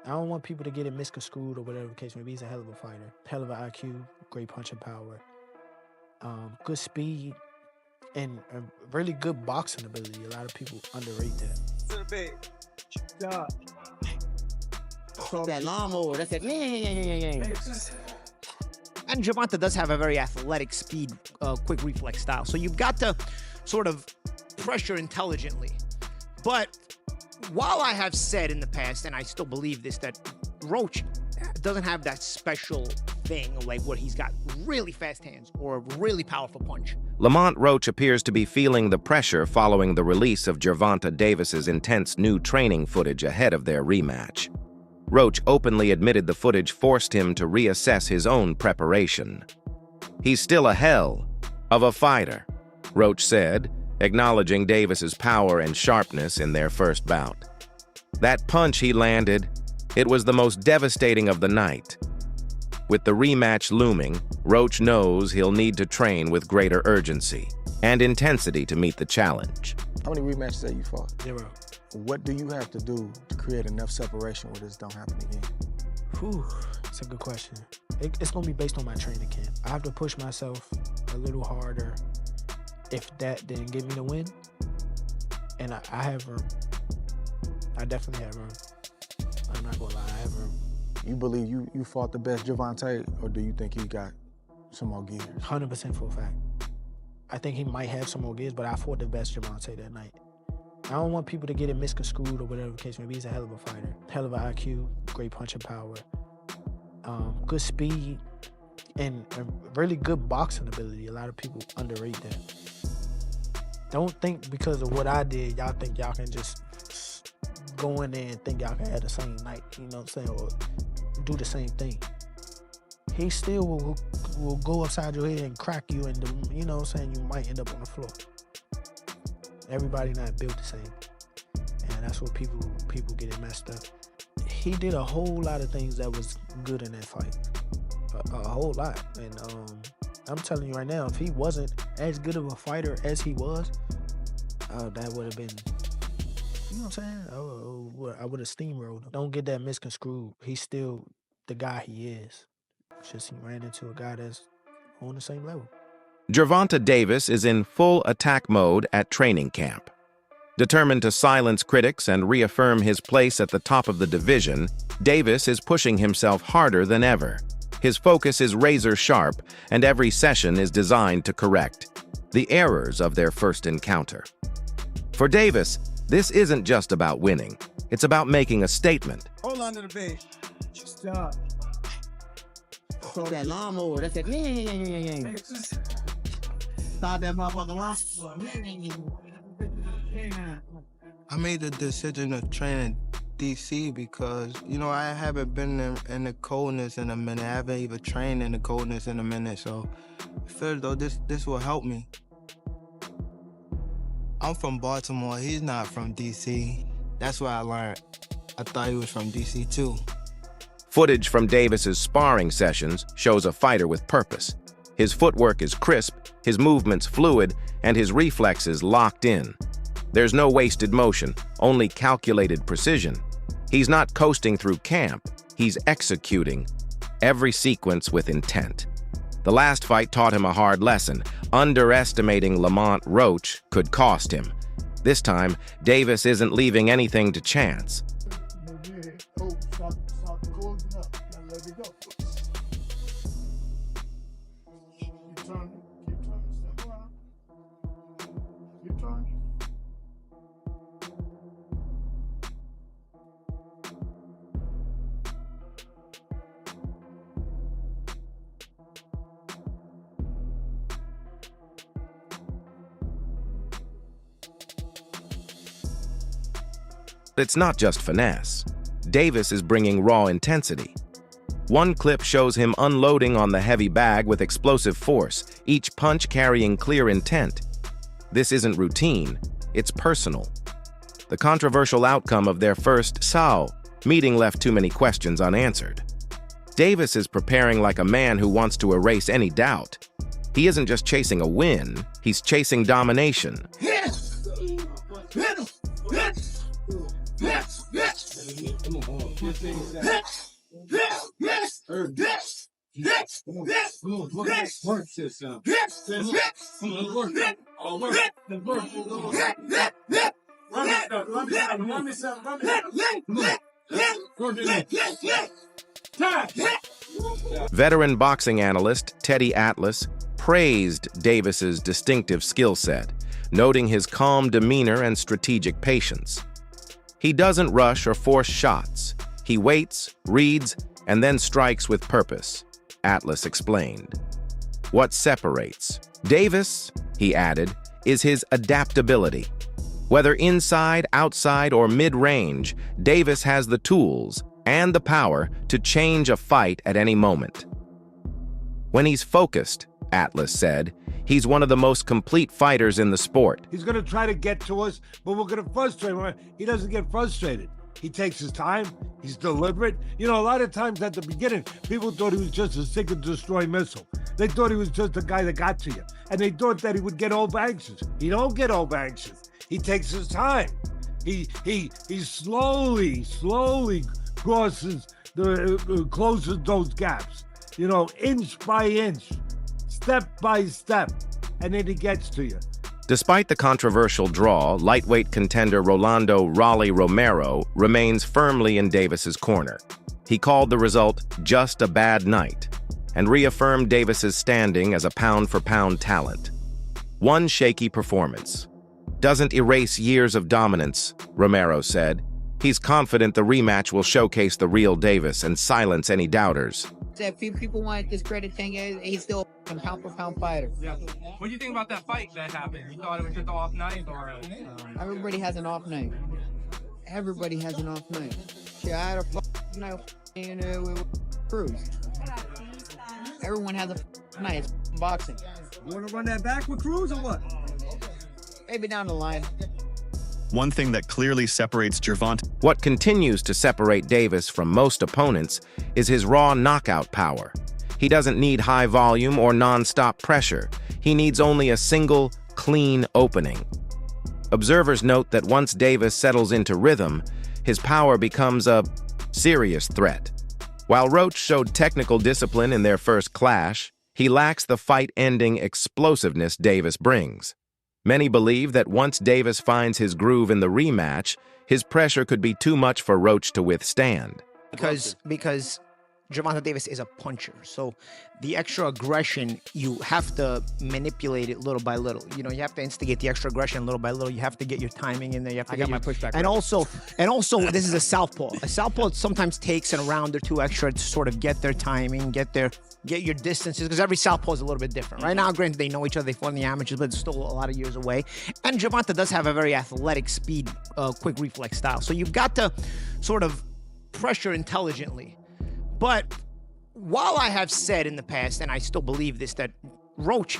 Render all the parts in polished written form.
I don't want people to get it misconstrued or whatever the case may be. He's a hell of a fighter, hell of an IQ, great punching power, good speed, and a really good boxing ability. A lot of people underrate that. That lawnmower, that's it. And Gervonta does have a very athletic speed, quick reflex style. So you've got to sort of pressure intelligently. But while I have said in the past, and I still believe this, that Roach doesn't have that special thing like what he's got really fast hands or a really powerful punch. Lamont Roach appears to be feeling the pressure following the release of Gervonta Davis's intense new training footage ahead of their rematch. Roach openly admitted the footage forced him to reassess his own preparation. "He's still a hell of a fighter," Roach said, acknowledging Davis's power and sharpness in their first bout. "That punch he landed, it was the most devastating of the night." With the rematch looming, Roach knows he'll need to train with greater urgency and intensity to meet the challenge. How many rematches have you fought? 0. What do you have to do to create enough separation where this don't happen again? Whew, that's a good question. It's gonna be based on my training camp. I have to push myself a little harder if that didn't give me the win. And I have room. I definitely have room. I'm not gonna lie, I have room. You believe you fought the best Gervonta, or do you think he got some more gears? 100% for a fact. I think he might have some more gears, but I fought the best Gervonta that night. I don't want people to get it misconstrued or whatever the case may be. He's a hell of a fighter, hell of an IQ, great punching power, good speed, and a really good boxing ability. A lot of people underrate that. Don't think because of what I did, y'all think y'all can just go in there and think y'all can have the same night, you know what I'm saying, or do the same thing. He still will go upside your head and crack you, and you know what I'm saying, you might end up on the floor. Everybody not built the same, and that's what people get it messed up. He did a whole lot of things that was good in that fight, a whole lot. And I'm telling you right now, if he wasn't as good of a fighter as he was, that would have been, you know what I'm saying? I would have steamrolled him. Don't get that misconstrued. He's still the guy he is. Just he ran into a guy that's on the same level. Gervonta Davis is in full attack mode at training camp. Determined to silence critics and reaffirm his place at the top of the division, Davis is pushing himself harder than ever. His focus is razor sharp, and every session is designed to correct the errors of their first encounter. For Davis, this isn't just about winning. It's about making a statement. Hold on to the base. Stop. That lawnmower, that's it. Stop that motherfucker. I made the decision to train in DC because, you know, I haven't been in the coldness in a minute. I haven't even trained in the coldness in a minute, so I feel as though this will help me. I'm from Baltimore. He's not from DC. That's what I learned. I thought he was from DC too. Footage from Davis's sparring sessions shows a fighter with purpose. His footwork is crisp, his movements fluid, and his reflexes locked in. There's no wasted motion, only calculated precision. He's not coasting through camp, he's executing every sequence with intent. The last fight taught him a hard lesson. Underestimating Lamont Roach could cost him. This time, Davis isn't leaving anything to chance. It's not just finesse. Davis is bringing raw intensity. One clip shows him unloading on the heavy bag with explosive force, each punch carrying clear intent. This isn't routine, it's personal. The controversial outcome of their first SAO meeting left too many questions unanswered. Davis is preparing like a man who wants to erase any doubt. He isn't just chasing a win, he's chasing domination. Veteran boxing analyst Teddy Atlas praised Davis's distinctive skill set, noting his calm demeanor and strategic patience. He doesn't rush or force shots. He waits, reads, and then strikes with purpose, Atlas explained. What separates Davis, he added, is his adaptability. Whether inside, outside, or mid-range, Davis has the tools and the power to change a fight at any moment. When he's focused, Atlas said, he's one of the most complete fighters in the sport. He's going to try to get to us, but we're going to frustrate him. He doesn't get frustrated. He takes his time. He's deliberate. You know, a lot of times at the beginning, people thought he was just a seek and destroy missile. They thought he was just a guy that got to you. And they thought that he would get over anxious. He don't get over anxious. He takes his time. He slowly crosses closes those gaps. You know, inch by inch, step by step, and then he gets to you. Despite the controversial draw, lightweight contender Rolando "Raleigh" Romero remains firmly in Davis's corner. He called the result just a bad night and reaffirmed Davis's standing as a pound-for-pound talent. One shaky performance doesn't erase years of dominance, Romero said. He's confident the rematch will showcase the real Davis and silence any doubters. If people want to discredit Tanguy, he's still a pound-for-pound fighter. Yeah. What do you think about that fight that happened? You thought it was just an off night, or? Everybody has an off night. Everybody has an off night. Shit, I had a night with Cruz. Everyone has a night. It's boxing. You want to run that back with Cruz or what? Maybe down the line. One thing that clearly separates Gervonta. What continues to separate Davis from most opponents is his raw knockout power. He doesn't need high volume or non-stop pressure. He needs only a single, clean opening. Observers note that once Davis settles into rhythm, his power becomes a serious threat. While Roach showed technical discipline in their first clash, he lacks the fight-ending explosiveness Davis brings. Many believe that once Davis finds his groove in the rematch, his pressure could be too much for Roach to withstand. Because Gervonta Davis is a puncher, so the extra aggression, you have to manipulate it little by little. You know, you have to instigate the extra aggression little by little. You have to get your timing in there. You have to get my pushback. And also, this is a southpaw. A southpaw sometimes takes a round or two extra to sort of get their timing, get your distances, because every southpaw is a little bit different. Right now, granted, they know each other, they fought in the amateurs, but it's still a lot of years away. And Gervonta does have a very athletic speed, quick reflex style. So you've got to sort of pressure intelligently. But while I have said in the past, and I still believe this, that Roach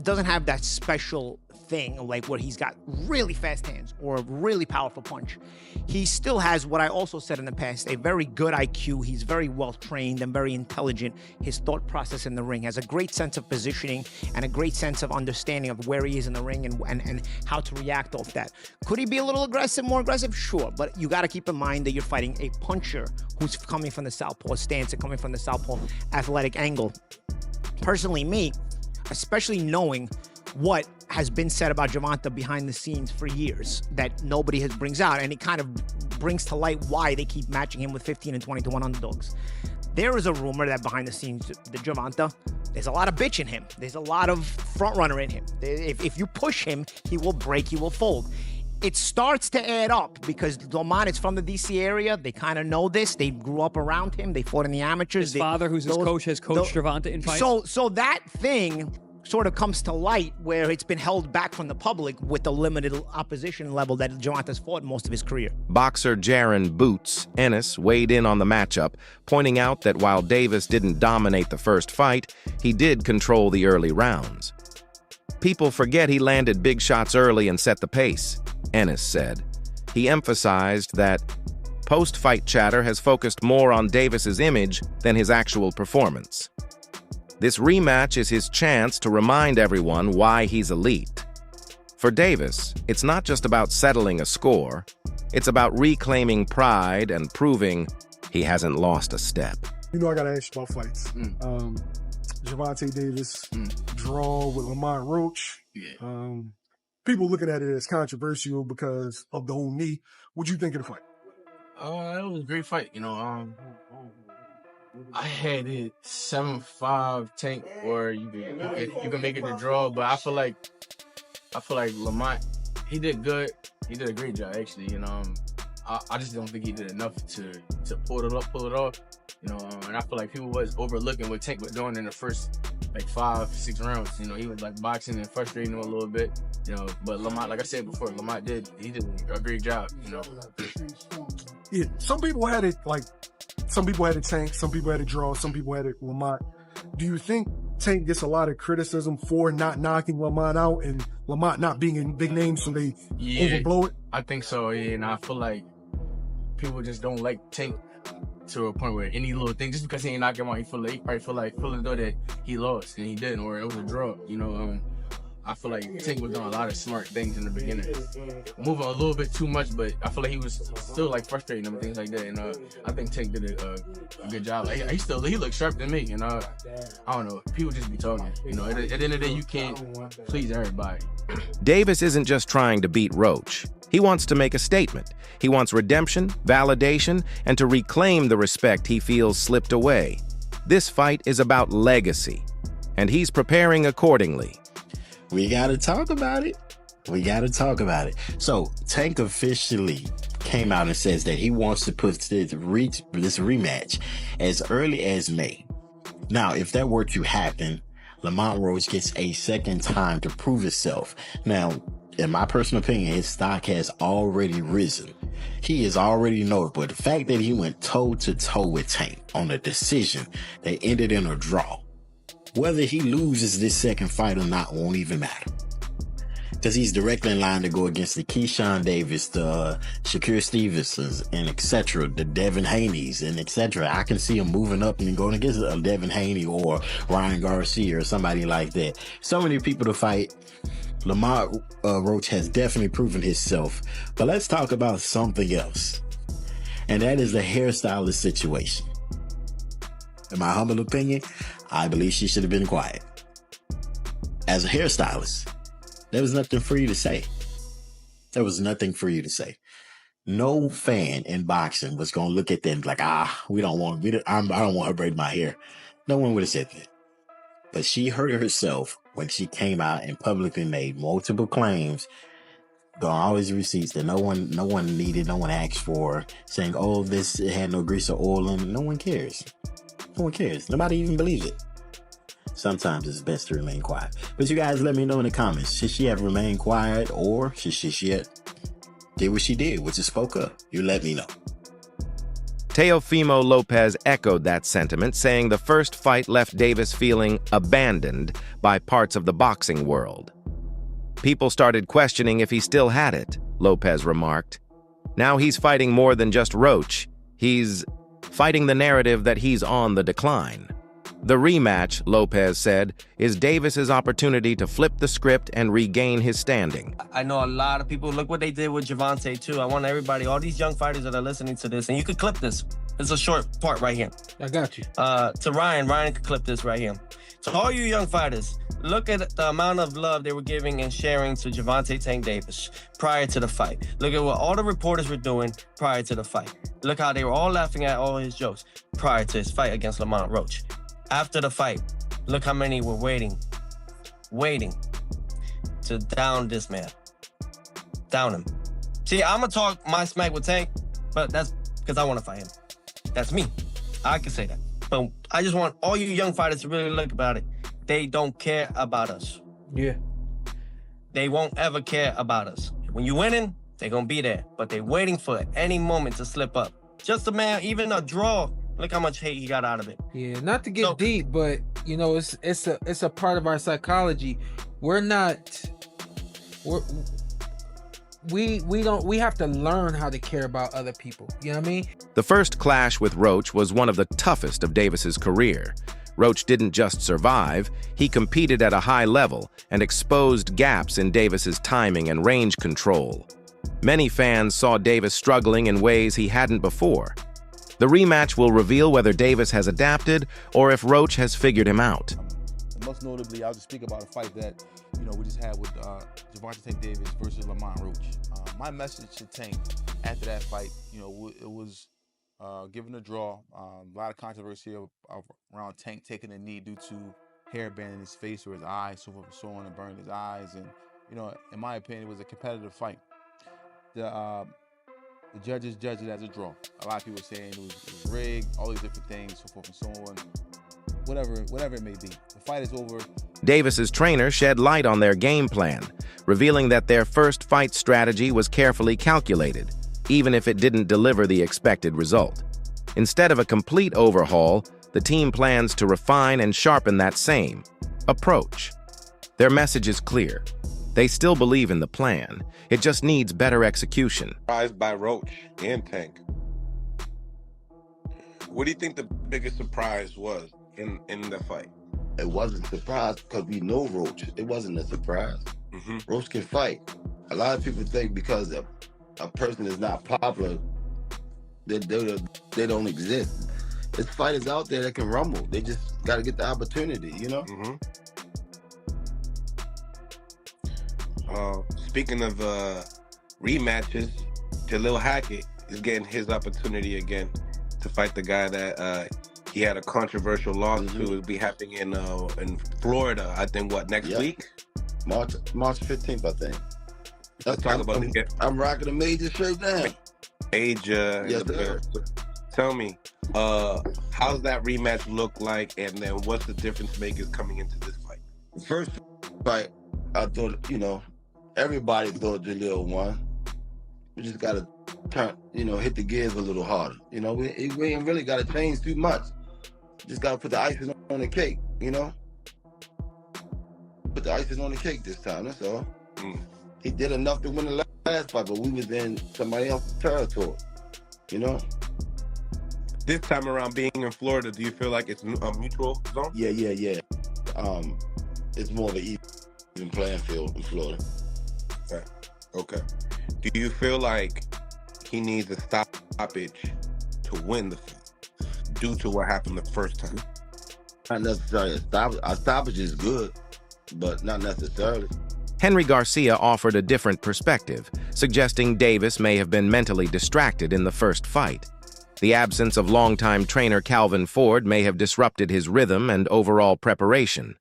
doesn't have that special thing, like where he's got really fast hands or a really powerful punch, he still has what I also said in the past, a very good IQ. He's very well trained and very intelligent. His thought process in the ring has a great sense of positioning and a great sense of understanding of where he is in the ring and how to react off that. Could he be a little aggressive, more aggressive? Sure, but you got to keep in mind that you're fighting a puncher who's coming from the southpaw stance and coming from the southpaw athletic angle. Personally, me, especially knowing what has been said about Gervonta behind the scenes for years that nobody brings out, and it kind of brings to light why they keep matching him with 15 and 20 to 1 underdogs. There is a rumor that behind the scenes, the Gervonta, there's a lot of bitch in him. There's a lot of front runner in him. If you push him, he will break, he will fold. It starts to add up because Lamont is from the D.C. area. They kind of know this. They grew up around him. They fought in the amateurs. His father, who's his coach, has coached Gervonta in fights. So that thing sort of comes to light where it's been held back from the public with the limited opposition level that Gervonta's fought most of his career. Boxer Jaron "Boots" Ennis weighed in on the matchup, pointing out that while Davis didn't dominate the first fight, he did control the early rounds. People forget he landed big shots early and set the pace, Ennis said. He emphasized that post-fight chatter has focused more on Davis's image than his actual performance. This rematch is his chance to remind everyone why he's elite. For Davis, it's not just about settling a score. It's about reclaiming pride and proving he hasn't lost a step. You know I gotta ask you about fights. Gervonta Davis draw with Lamont Roach. Yeah. People looking at it as controversial because of the whole knee. What'd you think of the fight? It was a great fight. You know, I had it 7-5 Tank, or you can make it the draw. But I feel like Lamont, he did good. He did a great job, actually. You know, I just don't think he did enough to pull it off. You know, and I feel like people was overlooking what Tank was doing in the first like 5-6 rounds. You know, he was like boxing and frustrating him a little bit. You know, but Lamont, like I said before, Lamont did a great job. You know. Yeah, some people had it Tank, some people had it draw, some people had it Lamont. Do you think Tank gets a lot of criticism for not knocking Lamont out and Lamont not being a big name, so they overblow it? I think so, yeah, and I feel like people just don't like Tank to a point where any little thing, just because he ain't knocking him out, he probably feel as though that he lost, and he didn't, or it was a draw, you know. I feel like Tank was doing a lot of smart things in the beginning, moving a little bit too much, but I feel like he was still like frustrating them and things like that. And I think Tank did a good job. Like, he looked sharp than me. You know, I don't know. People just be talking. You know, at the end of the day, you can't please everybody. Davis isn't just trying to beat Roach. He wants to make a statement. He wants redemption, validation, and to reclaim the respect he feels slipped away. This fight is about legacy, and he's preparing accordingly. We got to talk about it. So Tank officially came out and says that he wants to put this rematch as early as May. Now, if that were to happen, Lamont Roach gets a second time to prove himself. Now, in my personal opinion, his stock has already risen. He is already notable. The fact that he went toe-to-toe with Tank on a decision that ended in a draw, whether he loses this second fight or not won't even matter. Because he's directly in line to go against the Keyshawn Davis, the Shakur Stevensons, and etc., the Devin Haney's, and etc. I can see him moving up and going against a Devin Haney or Ryan Garcia or somebody like that. So many people to fight. Lamont Roach has definitely proven himself. But let's talk about something else. And that is the hairstylist situation. In my humble opinion, I believe she should have been quiet. As a hairstylist, there was nothing for you to say. No fan in boxing was going to look at that and be like, I don't want her braiding my hair. No one would have said that. But she hurt herself when she came out and publicly made multiple claims, got all these receipts that no one needed, no one asked for, saying, oh, it had no grease or oil in it. No one cares. Nobody even believes it. Sometimes it's best to remain quiet. But you guys let me know in the comments. Should she have remained quiet, or should she have did what she did, which is spoke up? You let me know. Teofimo Lopez echoed that sentiment, saying the first fight left Davis feeling abandoned by parts of the boxing world. People started questioning if he still had it, Lopez remarked. Now he's fighting more than just Roach. He's fighting the narrative that he's on the decline. The rematch, Lopez said, is Davis's opportunity to flip the script and regain his standing. I know a lot of people, look what they did with Gervonta too. I want everybody, all these young fighters that are listening to this, and you could clip this. It's a short part right here. I got you. To Ryan could clip this right here. To all you young fighters, look at the amount of love they were giving and sharing to Gervonta Tank Davis prior to the fight. Look at what all the reporters were doing prior to the fight. Look how they were all laughing at all his jokes prior to his fight against Lamont Roach. After the fight, look how many were waiting to down this man. Down him. See, I'm going to talk my smack with Tank, but that's because I want to fight him. That's me. I can say that. But I just want all you young fighters to really look about it. They don't care about us. Yeah. They won't ever care about us. When you're winning, they're going to be there. But they're waiting for any moment to slip up. Just a man, even a draw. Look how much hate he got out of it. Yeah, not to get deep, but you know, it's a part of our psychology. We have to learn how to care about other people. You know what I mean? The first clash with Roach was one of the toughest of Davis's career. Roach didn't just survive, he competed at a high level and exposed gaps in Davis's timing and range control. Many fans saw Davis struggling in ways he hadn't before. The rematch will reveal whether Davis has adapted or if Roach has figured him out. And most notably, I'll just speak about a fight that, we just had with Gervonta Tank Davis versus Lamont Roach. My message to Tank after that fight, it was given a draw. A lot of controversy around Tank taking a knee due to hair band in his face or his eyes, so forth and so on, and burned his eyes. And, in my opinion, it was a competitive fight. The judges judged it as a draw. A lot of people saying it was rigged, all these different things, so forth and so on. Whatever it may be. The fight is over. Davis's trainer shed light on their game plan, revealing that their first fight strategy was carefully calculated, even if it didn't deliver the expected result. Instead of a complete overhaul, the team plans to refine and sharpen that same approach. Their message is clear. They still believe in the plan. It just needs better execution. Surprised by Roach and Tank. What do you think the biggest surprise was in the fight? It wasn't a surprise because we know Roach. It wasn't a surprise. Roach can fight. A lot of people think because a person is not popular, they don't exist. There's fighters out there that can rumble. They just got to get the opportunity, Speaking of rematches, Jalil Hackett is getting his opportunity again to fight the guy that he had a controversial loss to. It'll be happening in Florida, I think, next week? March 15th, I think. Let's talk about it. I'm rocking a major shirt now. Major. Yes, sir. Tell me, how's that rematch look like, and then what's the difference makers coming into this fight? First fight, I thought, everybody thought Jalil won. We just got to turn, hit the gears a little harder. We ain't really got to change too much. Just got to put the icing on the cake, Put the icing on the cake this time, that's all. He did enough to win the last fight, but we was in somebody else's territory, This time around, being in Florida, do you feel like it's a mutual zone? Yeah. It's more of an even playing field in Florida. Okay. Do you feel like he needs a stoppage to win the fight due to what happened the first time? Not necessarily. A stoppage is good, but not necessarily. Henry Garcia offered a different perspective, suggesting Davis may have been mentally distracted in the first fight. The absence of longtime trainer Calvin Ford may have disrupted his rhythm and overall preparation.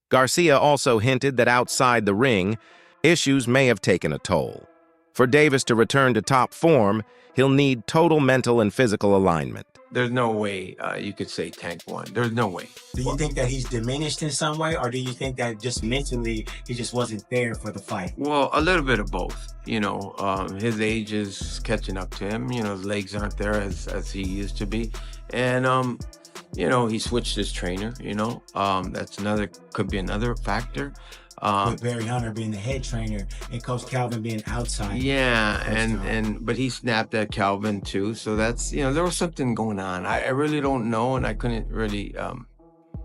Garcia also hinted that outside the ring, issues may have taken a toll. For Davis to return to top form, he'll need total mental and physical alignment. There's no way you could say Tank won. There's no way. Do you think that he's diminished in some way, or do you think that just mentally he just wasn't there for the fight? Well, a little bit of both. His age is catching up to him. His legs aren't there as he used to be. And, he switched his trainer, That's could be another factor. With Barry Hunter being the head trainer and Coach Calvin being outside. Yeah, but he snapped at Calvin too. So that's there was something going on. I really don't know, and I couldn't really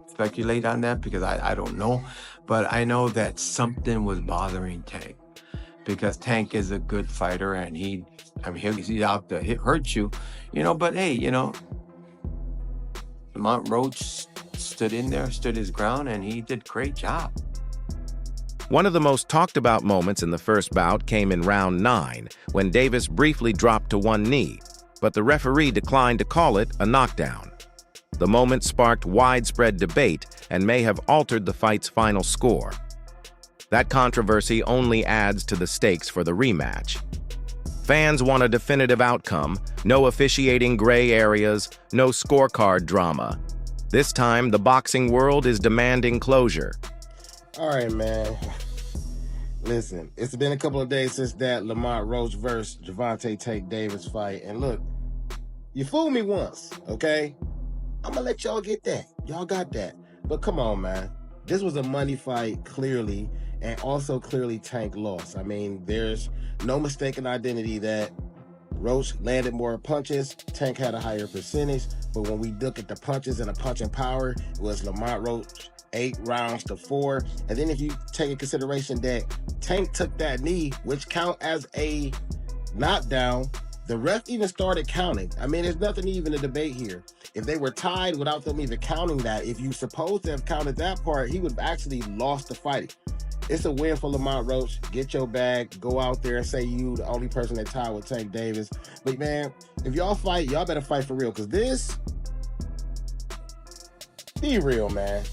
speculate on that because I don't know. But I know that something was bothering Tank because Tank is a good fighter and he's out to hurt you, But hey, Lamont Roach stood in there, stood his ground, and he did a great job. One of the most talked about moments in the first bout came in round 9, when Davis briefly dropped to one knee, but the referee declined to call it a knockdown. The moment sparked widespread debate and may have altered the fight's final score. That controversy only adds to the stakes for the rematch. Fans want a definitive outcome, no officiating gray areas, no scorecard drama. This time, the boxing world is demanding closure. All right, man. Listen, it's been a couple of days since that Lamont Roach versus Gervonta Tank Davis fight. And look, you fooled me once, okay? I'm gonna let y'all get that. Y'all got that. But come on, man. This was a money fight, clearly, and also clearly Tank lost. I mean, there's no mistaken identity that Roach landed more punches. Tank had a higher percentage. But when we look at the punches and the punching power, it was Lamont Roach 8 rounds to 4. And then if you take in consideration that Tank took that knee, which count as a knockdown, the ref even started counting. I mean, there's nothing even to debate here. If they were tied without them even counting that, if you supposed to have counted that part, he would have actually lost the fight. It's a win for Lamont Roach. Get your bag. Go out there and say you the only person that tied with Tank Davis. But, man, if y'all fight, y'all better fight for real. Because this, be real, man.